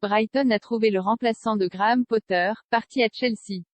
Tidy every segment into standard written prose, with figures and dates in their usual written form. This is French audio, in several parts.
Brighton a trouvé le remplaçant de Graham Potter, parti à Chelsea.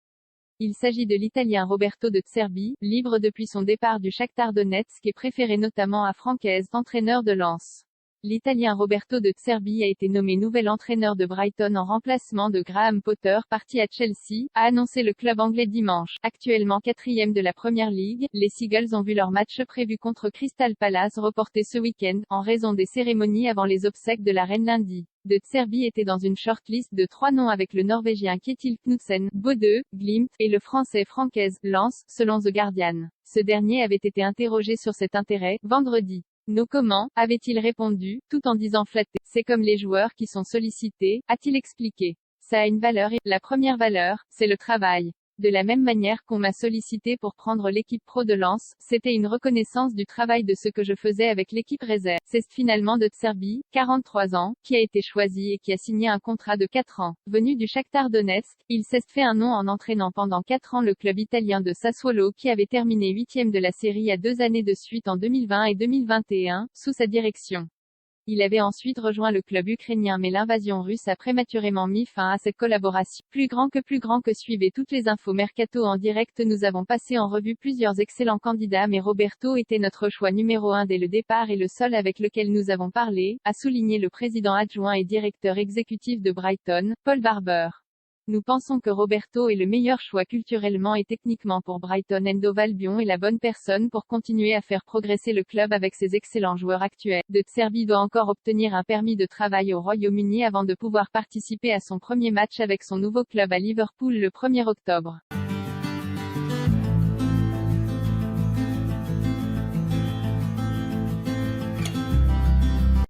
Il s'agit de l'Italien Roberto De Zerbi, libre depuis son départ du Shakhtar Donetsk et préféré notamment à Francaise, entraîneur de Lens. L'Italien Roberto De Zerbi a été nommé nouvel entraîneur de Brighton en remplacement de Graham Potter, parti à Chelsea, a annoncé le club anglais dimanche. Actuellement 4e de la Premier League, les Seagulls ont vu leur match prévu contre Crystal Palace reporté ce week-end, en raison des cérémonies avant les obsèques de la reine lundi. De Zerbi était dans une shortlist de 3 noms avec le Norvégien Kjetil Knutsen, Bodø, Glimt, et le Français Francaise, Lens, selon The Guardian. Ce dernier avait été interrogé sur cet intérêt, vendredi. No comment, avait-il répondu, tout en disant flatté. C'est comme les joueurs qui sont sollicités, a-t-il expliqué. Ça a une valeur et, la première valeur, c'est le travail. De la même manière qu'on m'a sollicité pour prendre l'équipe pro de Lens, c'était une reconnaissance du travail de ce que je faisais avec l'équipe réserve. C'est finalement De Zerbi, 43 ans, qui a été choisi et qui a signé un contrat de 4 ans. Venu du Shakhtar Donetsk, il s'est fait un nom en entraînant pendant 4 ans le club italien de Sassuolo qui avait terminé 8e de la série à 2 années de suite en 2020 et 2021, sous sa direction. Il avait ensuite rejoint le club ukrainien mais l'invasion russe a prématurément mis fin à cette collaboration. Plus grand que suivez toutes les infos mercato en direct. Nous avons passé en revue plusieurs excellents candidats mais Roberto était notre choix numéro 1 dès le départ et le seul avec lequel nous avons parlé, a souligné le président adjoint et directeur exécutif de Brighton, Paul Barber. Nous pensons que Roberto est le meilleur choix culturellement et techniquement pour Brighton & Hove Albion et la bonne personne pour continuer à faire progresser le club avec ses excellents joueurs actuels. De Zerbi doit encore obtenir un permis de travail au Royaume-Uni avant de pouvoir participer à son premier match avec son nouveau club à Liverpool le 1er octobre.